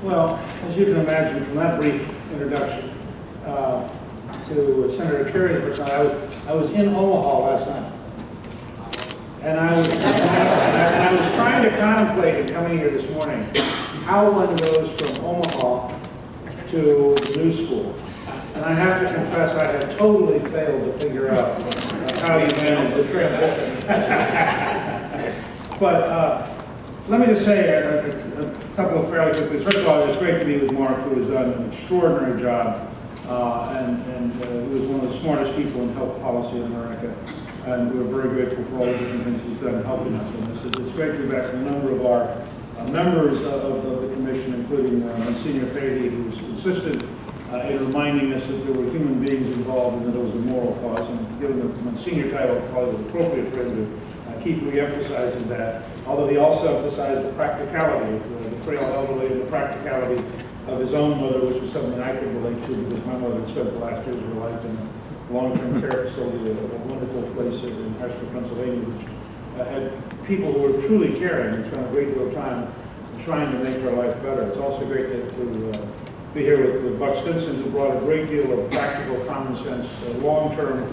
Well, as you can imagine from that brief introduction to Senator Kerry's response, I was in Omaha last night. And I was trying to contemplate in coming here this morning how one goes from Omaha to the new school. And I have to confess I had totally failed to figure out how you manage the transition. But let me just say a couple of fairly quick things. First of all, it's great to be with Mark, who has done an extraordinary job and who is one of the smartest people in health policy in America. And we're very grateful for all the different things he's done in helping us in this. It's great to be back from a number of our members of the commission, including Monsignor Fahey, who's insisted in reminding us that there were human beings involved and that it was a moral cause. And given the Monsignor title, probably was appropriate for him to keep re-emphasizing that. Although he also emphasized the practicality of the frail elderly and the practicality of his own mother, which was something I could relate to because my mother had spent the last years of her life in a long-term care facility, a wonderful place in Harrisburg, Pennsylvania, which had people who were truly caring and spent a great deal of time trying to make her life better. It's also great to be here with Buck Stinson, who brought a great deal of practical common sense, long-term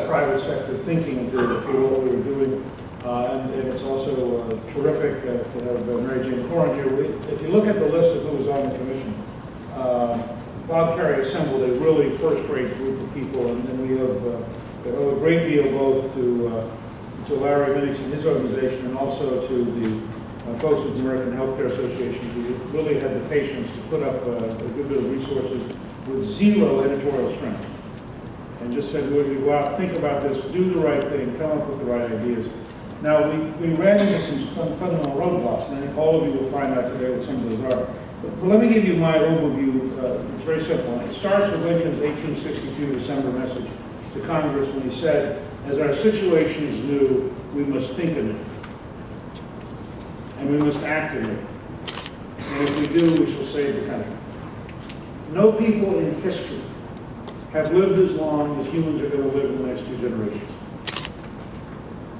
private sector thinking into what we were doing. And it's also terrific to have Mary Jane Corrin here. If you look at the list of who was on the commission, Bob Kerry assembled a really first-rate group of people, and then we have a great deal both to Larry Minix and his organization, and also to the folks at the American Healthcare Association, who really had the patience to put up a good bit of resources with zero editorial strength, and just said, "Would you go out, think about this, do the right thing, come up with the right ideas." Now, we ran into some fundamental roadblocks, and I think all of you will find out today what some of those are. But let me give you my overview. It's very simple. It starts with Lincoln's 1862 December message to Congress when he said, "As our situation is new, we must think anew, and we must act anew. And if we do, we shall save the country." No people in history have lived as long as humans are going to live in the next 2 generations.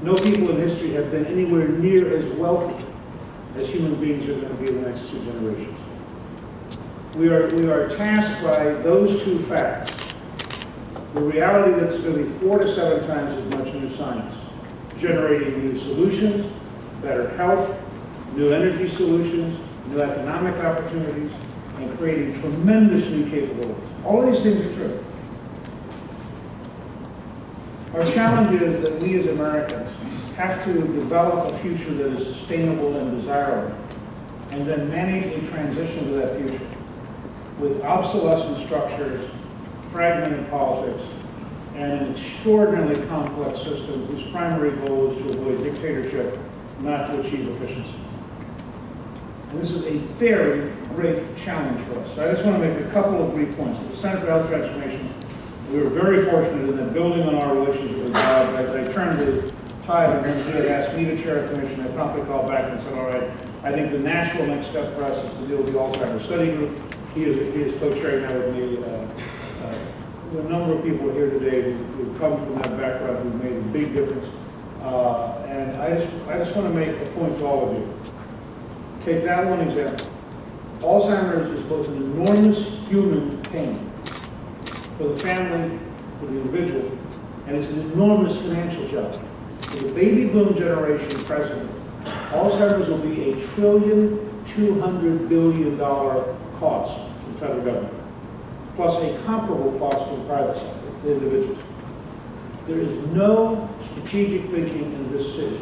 No people in history have been anywhere near as wealthy as human beings are going to be in the next 2 generations. We are tasked by those 2 facts. The reality that there's going to be 4 to 7 times as much new science, generating new solutions, better health, new energy solutions, new economic opportunities, and creating tremendous new capabilities. All of these things are true. Our challenge is that we as Americans have to develop a future that is sustainable and desirable, and then manage a transition to that future with obsolescent structures, fragmented politics, and an extraordinarily complex system whose primary goal is to avoid dictatorship, not to achieve efficiency. And this is a very great challenge for us. So I just want to make a couple of brief points. At the Center for Health Transformation, we were very fortunate in that building on our relationship with Bob, I turned to Ty, and when he had asked me to chair a commission, I promptly called back and said, "All right, I think the natural next step for us is to deal with the Alzheimer's Study Group." He is co-chairing that with me. A number of people here today who come from that background who've made a big difference. And I just want to make a point to all of you. Take that one example. Alzheimer's is both an enormous human pain for the family, for the individual, and it's an enormous financial challenge. For the baby boom generation present, Alzheimer's will be $1.2 trillion cost to the federal government, plus a comparable cost to the private sector, the individuals. There is no strategic thinking in this city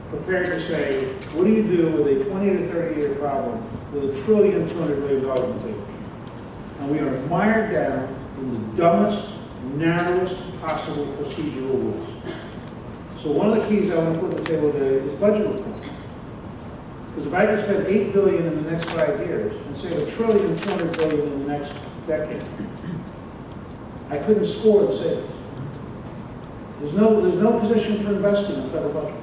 prepared to say, what do you do with a 20 to 30 year problem with $1.2 trillion on the table? And we are mired down in the dumbest, narrowest possible procedural rules. So one of the keys I want to put on the table today is budget reform. Because if I could spend $8 billion in the next 5 years and save $1.2 trillion in the next decade, I couldn't score the savings. There's no position for investing in the federal budget.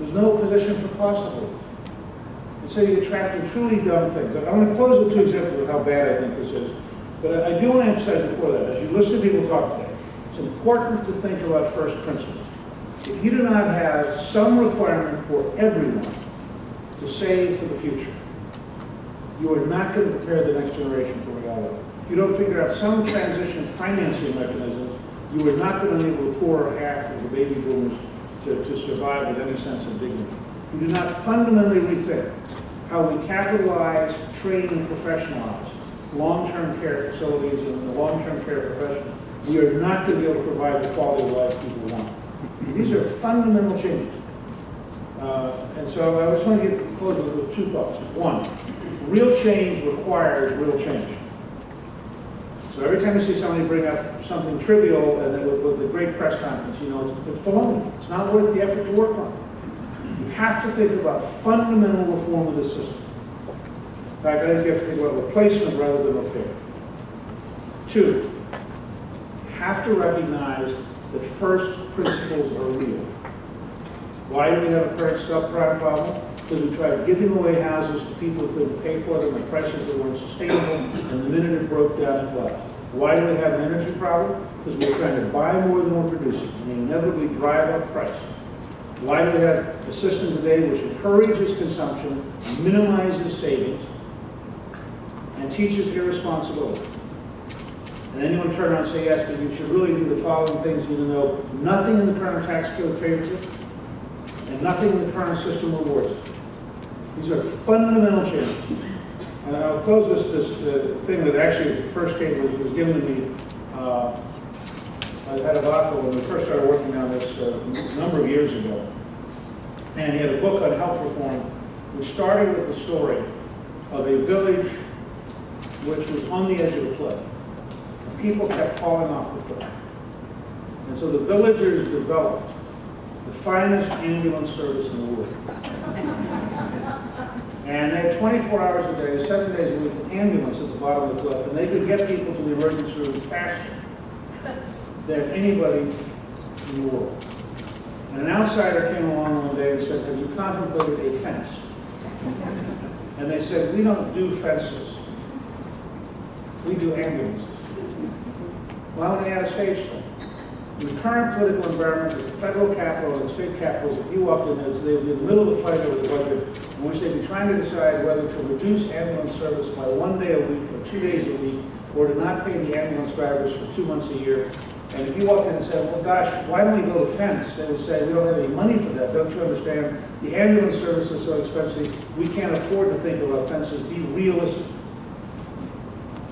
There's no position for cost of living. And so you're attracting truly dumb things. I'm going to close with 2 examples of how bad I think this is. But I do want to emphasize before that, as you listen to people talk today, it's important to think about first principles. If you do not have some requirement for everyone to save for the future, you are not going to prepare the next generation for reality. If you don't figure out some transition financing mechanisms, you are not going to be able to pour half of the baby boomers to survive with any sense of dignity. If you do not fundamentally rethink how we capitalize, train, and professionalize long-term care facilities and the long-term care profession, we are not going to be able to provide the quality of life people want. These are fundamental changes. And so I just want to close with two thoughts. One, real change requires real change. So every time you see somebody bring up something trivial and with a great press conference, you know, it's baloney. It's not worth the effort to work on. You have to think about fundamental reform of the system. In fact, I think you have to think about replacement rather than repair. Two, you have to recognize that first principles are real. Why do we have a current subprime problem? Because we tried giving away houses to people who couldn't pay for them at prices that weren't sustainable, and the minute it broke down, it collapsed. Why do we have an energy problem? Because we're trying to buy more than we're producing, and inevitably drive up price. Why do we have a system today which encourages consumption, minimizes savings, and teaches irresponsibility? And then you want to turn around and say, yes, but you should really do the following things, even though nothing in the current tax code favors it, and nothing in the current system rewards it. These are fundamental changes. And I'll close this thing that actually first came was given to me. I had a article when we first started working on this a number of years ago. And he had a book on health reform, which started with the story of a village which was on the edge of a cliff. And people kept falling off the cliff. And so the villagers developed the finest ambulance service in the world. And they had 24 hours a day, 7 days a week, an ambulance at the bottom of the cliff, and they could get people to the emergency room faster than anybody in the world. And an outsider came along one day and said, have you contemplated a fence? And they said, we don't do fences. We do ambulances. Why don't they add a stage store? In the current political environment, with the federal capital and state capitals, if you walked in, they would be in the middle of the fight over the budget, in which they'd be trying to decide whether to reduce ambulance service by 1 day a week or 2 days a week, or to not pay the ambulance drivers for 2 months a year. And if you walked in and said, well, gosh, why don't we build a fence? They would say, we don't have any money for that. Don't you understand? The ambulance service is so expensive, we can't afford to think about fences. Be realistic.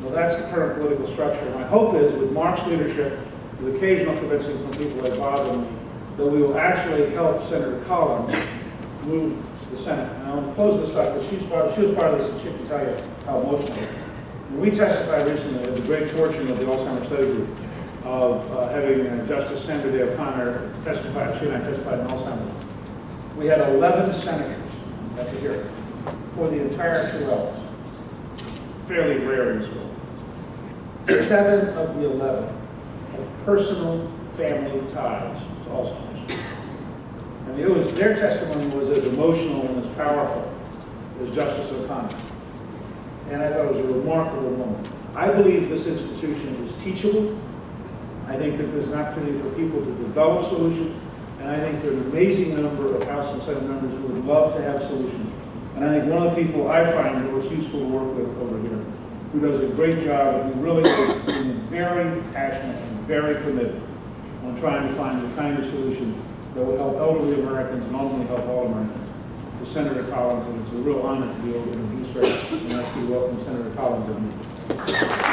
Well, that's the current political structure. My hope is, with Mark's leadership, with occasional convincing from people that bother me, that we will actually help Senator Collins move to the Senate. And I want to close this up, because she was part of this, and she can tell you how emotional it is. When we testified recently, we had the great fortune of the Alzheimer's Study Group of having Justice Sandra Day O'Connor testify. She and I testified in Alzheimer's. We had 11 senators at the hearing for the entire 2 hours. Fairly rare in this world. 7 of the 11 have personal family ties to Alzheimer's. And their testimony was as emotional and as powerful as Justice O'Connor. And I thought it was a remarkable moment. I believe this institution is teachable. I think that there's an opportunity for people to develop solutions. And I think there are an amazing number of House and Senate members who would love to have solutions. And I think one of the people I find most useful to work with over here, who does a great job and who really is very passionate and very committed on trying to find the kind of solution that will help elderly Americans and ultimately help all Americans, is Senator Collins. And it's a real honor to be over in the East Race, and I ask you to welcome Senator Collins.